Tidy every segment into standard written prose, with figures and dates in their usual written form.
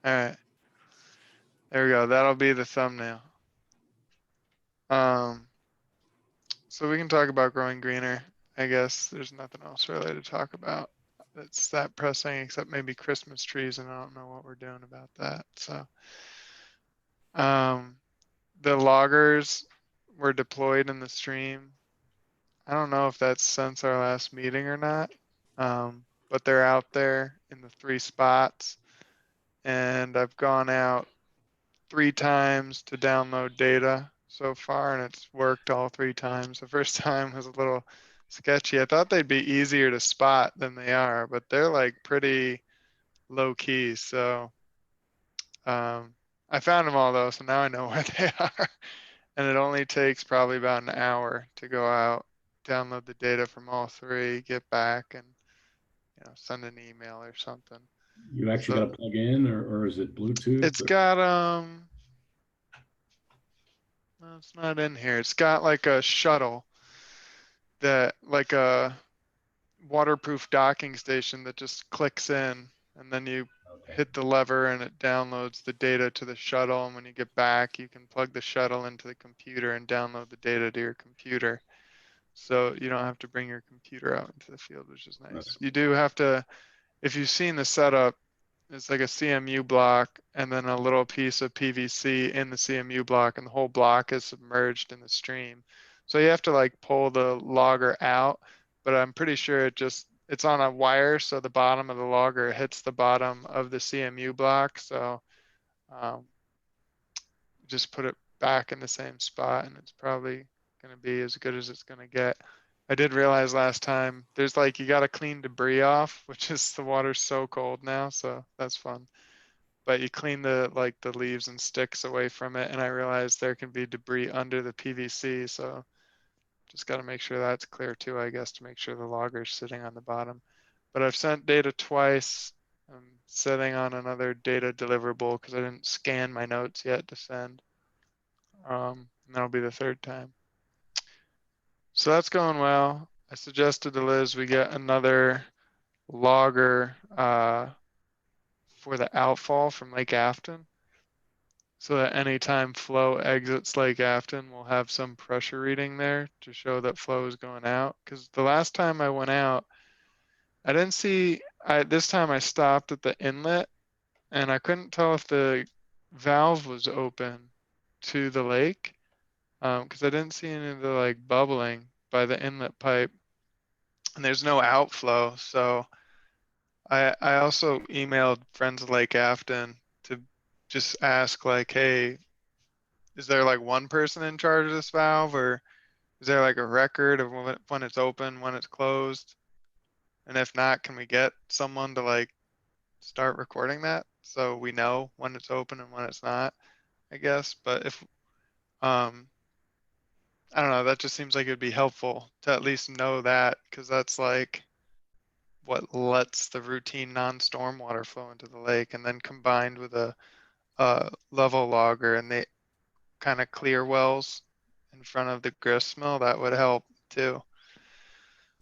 All right. There we go. That'll be the thumbnail. So we can talk about growing greener. I guess there's nothing else really to talk about that's that pressing except maybe Christmas trees, and I don't know what we're doing about that. So, the loggers were deployed in the stream. I don't know if that's since our last meeting or not, but they're out there in the 3 spots, and I've gone out 3 times to download data so far, and it's worked all 3 times. The first time was a little sketchy. I thought they'd be easier to spot than they are, but they're like pretty low key. So I found them all though, so now I know where they are. And it only takes probably about an hour to go out, download the data from all 3, get back, and send an email or something. You actually So got to plug in, or is it Bluetooth? it's got no, it's not in here. It's got like a shuttle that like a waterproof docking station that just clicks in, and then you Okay. hit the lever and it downloads the data to the shuttle, and when you get back you can plug the shuttle into the computer and download the data to your computer, so you don't have to bring your computer out into the field, which is That's nice. You do have to, if you've seen the setup, it's like a CMU block and then a little piece of PVC in the CMU block, and the whole block is submerged in the stream. So you have to like pull the logger out, but I'm pretty sure it's on a wire, so the bottom of the logger hits the bottom of the CMU block. So um, just put it back in the same spot, and it's probably going to be as good as it's going to get. I did realize last time there's like you got to clean debris off, which is the water's so cold now, so that's fun. But you clean the leaves and sticks away from it, and I realized there can be debris under the PVC, so just got to make sure that's clear too, I guess, to make sure the logger's sitting on the bottom. But I've sent data twice. I'm sitting on another data deliverable because I didn't scan my notes yet to send. And that'll be the 3rd time. So that's going well. I suggested to Liz we get another logger for the outfall from Lake Afton, so that anytime flow exits Lake Afton, we'll have some pressure reading there to show that flow is going out. Because the last time I went out, I didn't see, this time I stopped at the inlet and I couldn't tell if the valve was open to the lake, because I didn't see any of the like bubbling by the inlet pipe, and there's no outflow. So I also emailed Friends of Lake Afton to just ask like, hey, is there like one person in charge of this valve, or is there like a record of when it's open, when it's closed? And if not, can we get someone to like start recording that so we know when it's open and when it's not, I guess. But if I don't know, that just seems like it'd be helpful to at least know that, because that's like what lets the routine non-storm water flow into the lake, and then combined with a level logger and the kind of clear wells in front of the grist mill, that would help too.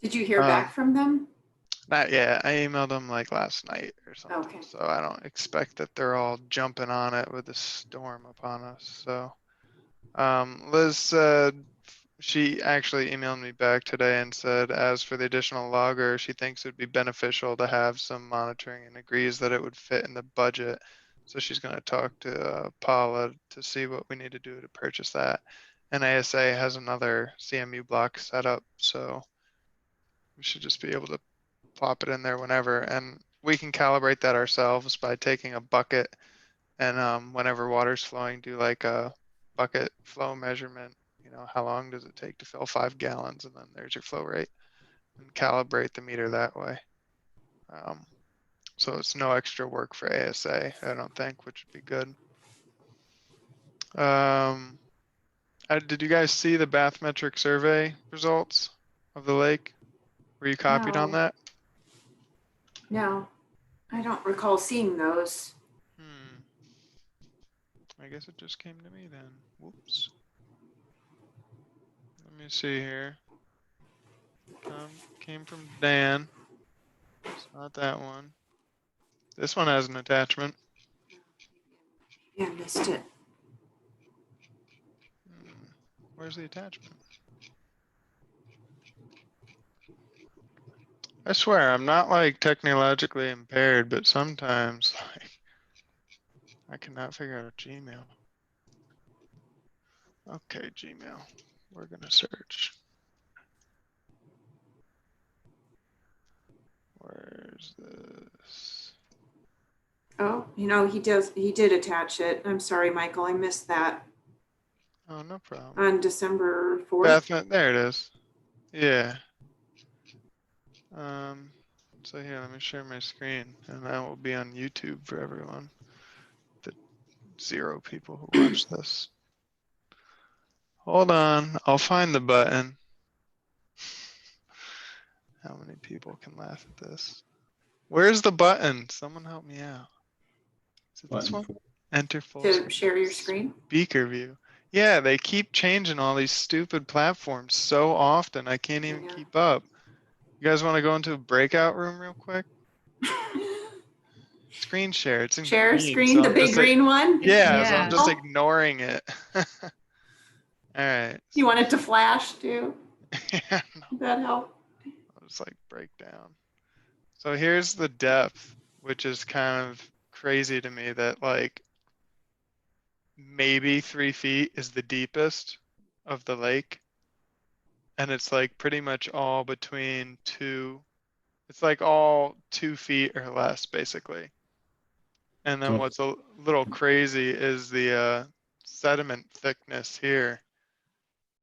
Did you hear back Um, from them? Not yet. I emailed them like last night or something, Okay. so I don't expect that they're all jumping on it with the storm upon us. So Liz said she actually emailed me back today and said, as for the additional logger, she thinks it would be beneficial to have some monitoring and agrees that it would fit in the budget. So she's going to talk to Paula to see what we need to do to purchase that. And ASA has another CMU block set up, so we should just be able to plop it in there whenever. And we can calibrate that ourselves by taking a bucket and whenever water's flowing, do like a bucket flow measurement. How long does it take to fill 5 gallons? And then there's your flow rate, and calibrate the meter that way. So it's no extra work for ASA, I don't think, which would be good. Did you guys see the bathymetric survey results of the lake? Were you copied on No. that? No, I don't recall seeing those. I guess it just came to me then. Whoops. Let me see here. Came from Dan. It's not that one. This one has an attachment. Yeah, I missed it. Where's the attachment? I swear, I'm not like technologically impaired, but sometimes like I cannot figure out Gmail. Okay, Gmail. We're gonna search. Where's this? Oh, he did attach it. I'm sorry, Michael, I missed that Oh, no problem. on December 4th. Beth, there it is. Yeah. So here, let me share my screen, and that will be on YouTube for everyone. The 0 people who watch this. Hold on, I'll find the button. How many people can laugh at this? Where's the button? Someone help me out. Is it this Button one? for- Enter full To share your screen? speaker view. Yeah, they keep changing all these stupid platforms so often. I can't even Yeah. keep up. You guys want to go into a breakout room real quick? Screen share. It's in Share green, screen, so the I'm big just green one? yeah, so I'm just Oh, ignoring it. All right. you want it to flash too? Yeah, no, Would that help? I'll just like break down. So here's the depth, which is kind of crazy to me that like maybe 3 feet is the deepest of the lake. And it's like pretty much all between it's like all 2 feet or less, basically. And then So what's a little crazy is the sediment thickness here.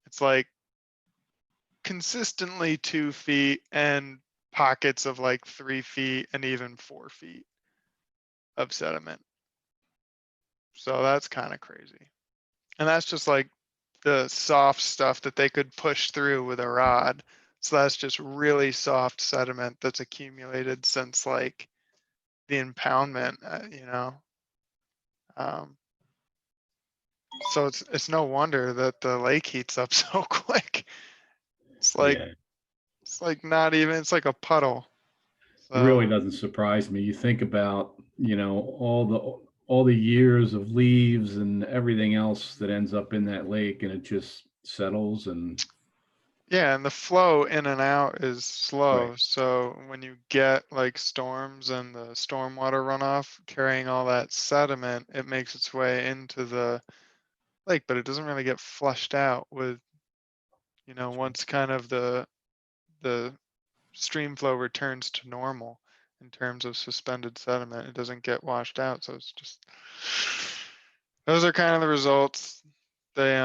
It's like consistently 2 feet and pockets of like 3 feet and even 4 feet of sediment. So that's kind of crazy. And that's just like the soft stuff that they could push through with a rod. So that's just really soft sediment that's accumulated since like the impoundment, Um, so it's no wonder that the lake heats up so quick. It's like yeah, it's like not even it's like a puddle. it really So doesn't surprise me. You think about, all the years of leaves and everything else that ends up in that lake, and it just settles and yeah, and the flow in and out is slow. right. So when you get like storms and the stormwater runoff carrying all that sediment, it makes its way into the lake, but it doesn't really get flushed out with, once kind of the stream flow returns to normal in terms of suspended sediment. It doesn't get washed out. So it's just, those are kind of the results. They,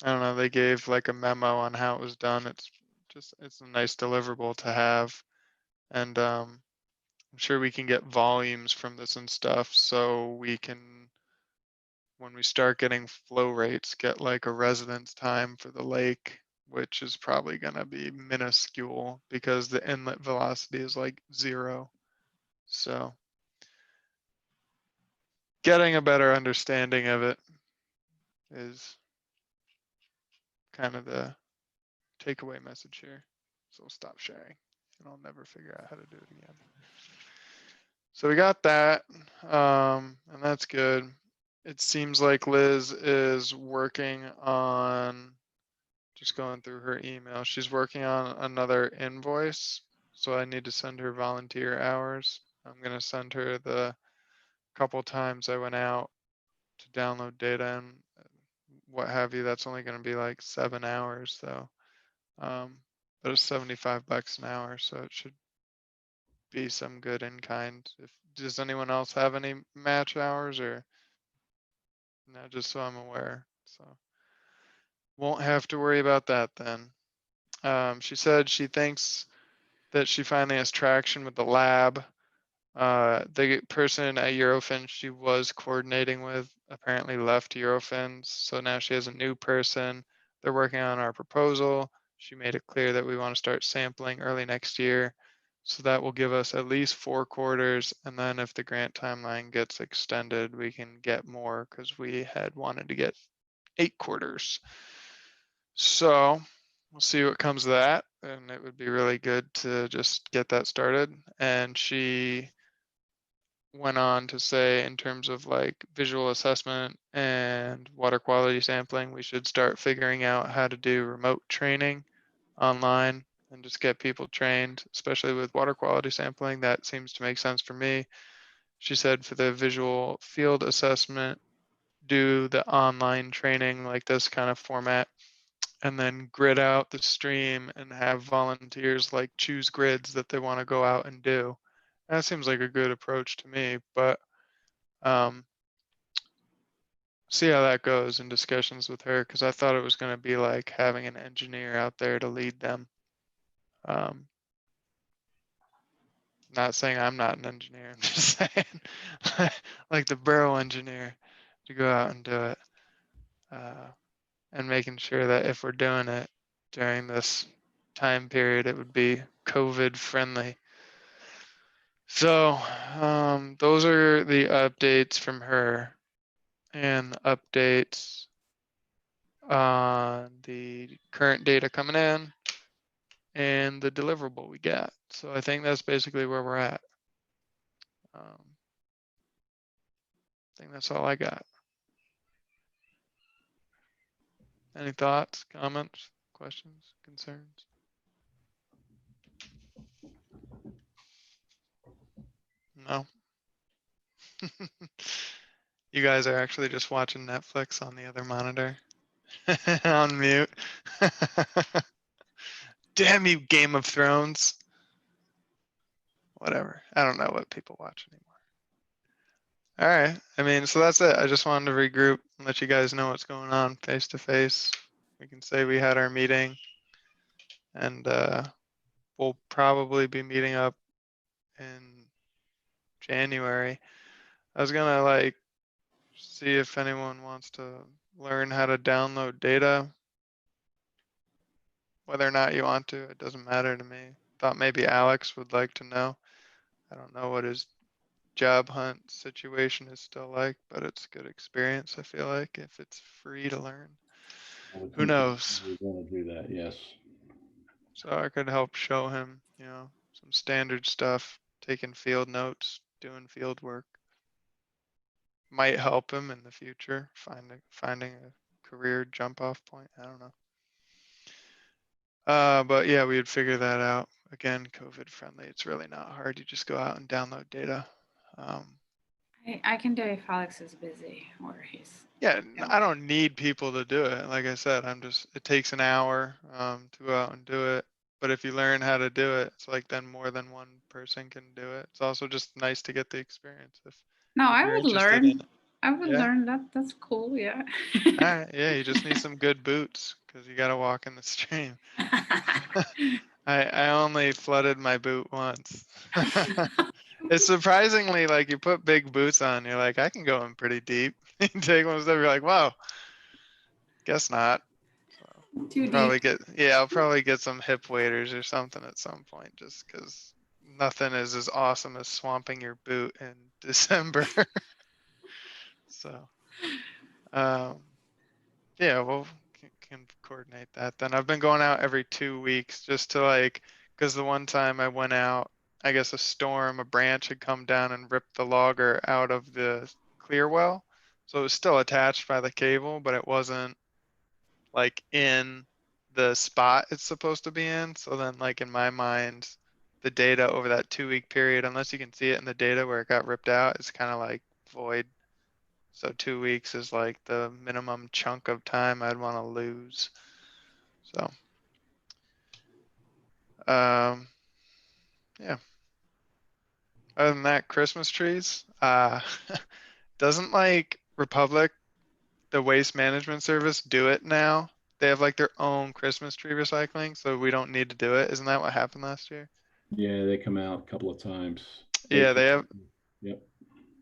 I don't know, they gave like a memo on how it was done. It's a nice deliverable to have. And, I'm sure we can get volumes from this and stuff. So we can, when we start getting flow rates, get like a residence time for the lake, which is probably going to be minuscule because the inlet velocity is like 0. So getting a better understanding of it is kind of the takeaway message here. So we'll stop sharing and I'll never figure out how to do it again. So we got that, and that's good. It seems like Liz is working on, just going through her email, she's working on another invoice. So I need to send her volunteer hours. I'm gonna send her the couple times I went out to download data and what have you. That's only gonna be like 7 hours, so but it's $75 an hour, so it should be some good in kind. Does anyone else have any match hours or no, just so I'm aware, so won't have to worry about that then. She said she thinks that she finally has traction with the lab. The person at Eurofins she was coordinating with apparently left Eurofins, so now she has a new person. They're working on our proposal. She made it clear that we want to start sampling early next year. So that will give us at least 4 quarters. And then if the grant timeline gets extended, we can get more because we had wanted to get 8 quarters. So we'll see what comes of that. And it would be really good to just get that started. And she went on to say in terms of like visual assessment and water quality sampling, we should start figuring out how to do remote training online and just get people trained, especially with water quality sampling. That seems to make sense for me. She said for the visual field assessment, do the online training like this kind of format and then grid out the stream and have volunteers like choose grids that they want to go out and do. That seems like a good approach to me, but um, see how that goes in discussions with her because I thought it was going to be like having an engineer out there to lead them. Um, not saying I'm not an engineer, I'm just saying like the borough engineer to go out and do it. And making sure that if we're doing it during this time period, it would be COVID friendly. So those are the updates from her and the updates on the current data coming in and the deliverable we got. So I think that's basically where we're at. I think that's all I got. Any thoughts, comments, questions, concerns? No. You guys are actually just watching Netflix on the other monitor. On mute. Damn you, Game of Thrones. Whatever. I don't know what people watch anymore. All right. I mean, so that's it. I just wanted to regroup and let you guys know what's going on face to face. We can say we had our meeting and we'll probably be meeting up in January. I was gonna like see if anyone wants to learn how to download data. Whether or not you want to, it doesn't matter to me. Thought maybe Alex would like to know. I don't know what his job hunt situation is still like, but it's good experience, I feel like, if it's free to learn. I would Who think that knows? we want to do that, yes. So I could help show him, some standard stuff, taking field notes, doing field work. Might help him in the future, finding a career jump off point. I don't know. But yeah, we would figure that out. Again, COVID friendly. It's really not hard. You just go out and download data. I can do if Alex is busy or he's. Yeah, Yeah. I don't need people to do it. Like I said, it takes an hour to go out and do it. But if you learn how to do it, it's like then more than one person can do it. It's also just nice to get the experience No, if I you're would interested in learn. it. I would Yeah. learn that. That's cool. Yeah. All right. Yeah, you just need some good boots because you got to walk in the stream. I only flooded my boot once. It's surprisingly like you put big boots on, you're like, I can go in pretty deep. You take one step, you're like, wow, guess not. So Too deep. I'll probably get some hip waders or something at some point just because nothing is as awesome as swamping your boot in December. So, um, yeah, we'll can coordinate that then. I've been going out every 2 weeks just to like, because the one time I went out, I guess a branch had come down and ripped the logger out of the clear well. So it was still attached by the cable, but it wasn't like in the spot it's supposed to be in. So then like in my mind, the data over that 2 week period, unless you can see it in the data where it got ripped out, it's kind of like void. So 2 weeks is like the minimum chunk of time I'd want to lose. So, yeah. Other than that, Christmas trees. Doesn't like Republic, the waste management service, do it now? They have like their own Christmas tree recycling, so we don't need to do it. Isn't that what happened last year? Yeah, they come out a couple of times. Yeah, they have. Yep.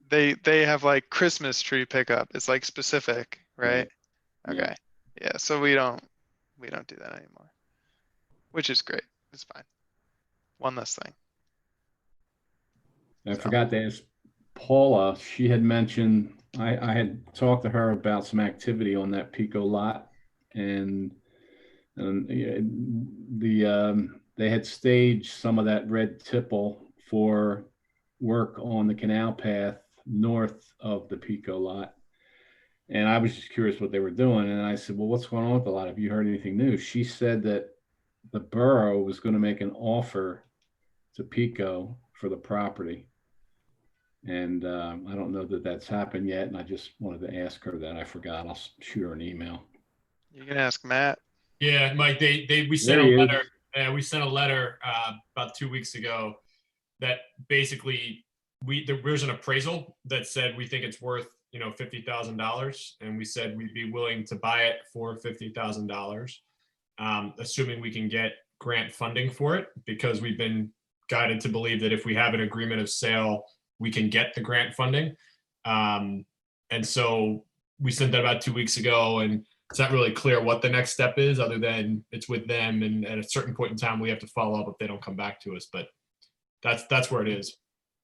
They have like Christmas tree pickup. It's like specific, right? Right. Okay. Yeah, so we don't do that anymore, which is great. It's fine. One less thing. I So, forgot to ask Paula. She had mentioned I had talked to her about some activity on that Pico lot, and yeah, they had staged some of that red tipple for work on the canal path north of the Pico lot. And I was just curious what they were doing. And I said, well, what's going on with the lot? Have you heard anything new? She said that the borough was going to make an offer to Pico for the property. And I don't know that that's happened yet. And I just wanted to ask her that. I forgot. I'll shoot her an email. You can ask Matt. Yeah, Mike, we sent There a he is. letter. We sent a letter about 2 weeks ago that basically there was an appraisal that said we think it's worth $50,000, and we said we'd be willing to buy it for $50,000, assuming we can get grant funding for it, because we've been guided to believe that if we have an agreement of sale, we can get the grant funding. And so we sent that about 2 weeks ago, and it's not really clear what the next step is, other than it's with them, and at a certain point in time, we have to follow up if they don't come back to us. But that's where it is.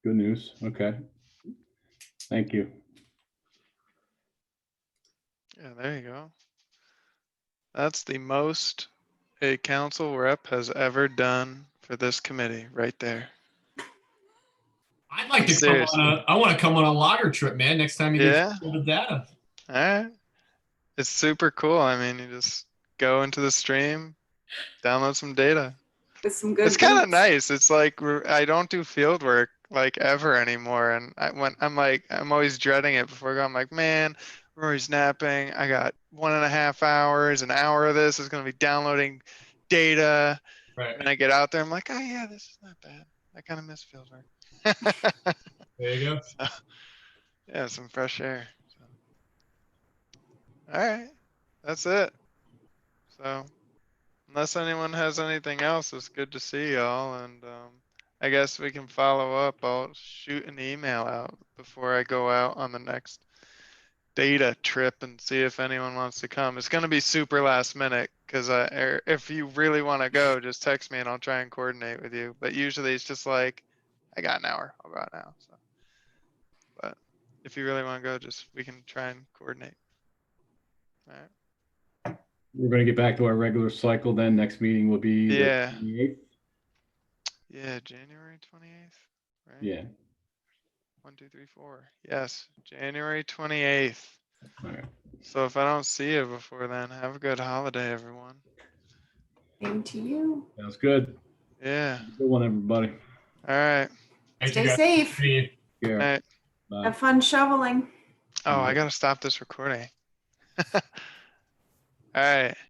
Good news. Okay. Thank you. Yeah, there you go. That's the most a council rep has ever done for this committee, right there. I'd like to Seriously. I want to come on a logger trip, man. Next time you Yeah. get the data. All right. It's super cool. I mean, you just go into the stream, download some data. With some good. It's kind of beats. nice. It's like I don't do field work like ever anymore. And I'm always dreading it before I go. I'm like, man, Rory's napping. I got 1.5 hours, an hour of this is going to be downloading data. Right. And I get out there. I'm like, oh yeah, this is not bad. I kind of miss field work. There you go. So, yeah, some fresh air. So. All right, that's it. So unless anyone has anything else, it's good to see y'all. And I guess we can follow up. I'll shoot an email out before I go out on the next data trip and see if anyone wants to come. It's going to be super last minute, because if you really want to go, just text me and I'll try and coordinate with you. But usually it's just like, I got an hour, I'll go out now. So, but if you really want to go, we can try and coordinate. All right. We're going to get back to our regular cycle then. Next meeting will be the Yeah. 28th. Yeah, January 28th, right? Yeah. 1, 2, 3, 4. Yes, January 28th. All right. So if I don't see you before then, have a good holiday, everyone. Same to you. Sounds good. Yeah. Good one, everybody. All right. Thank you, Stay guys. safe. See you. Yeah. All right. Bye. Have fun shoveling. Oh, I gotta stop this recording. All right.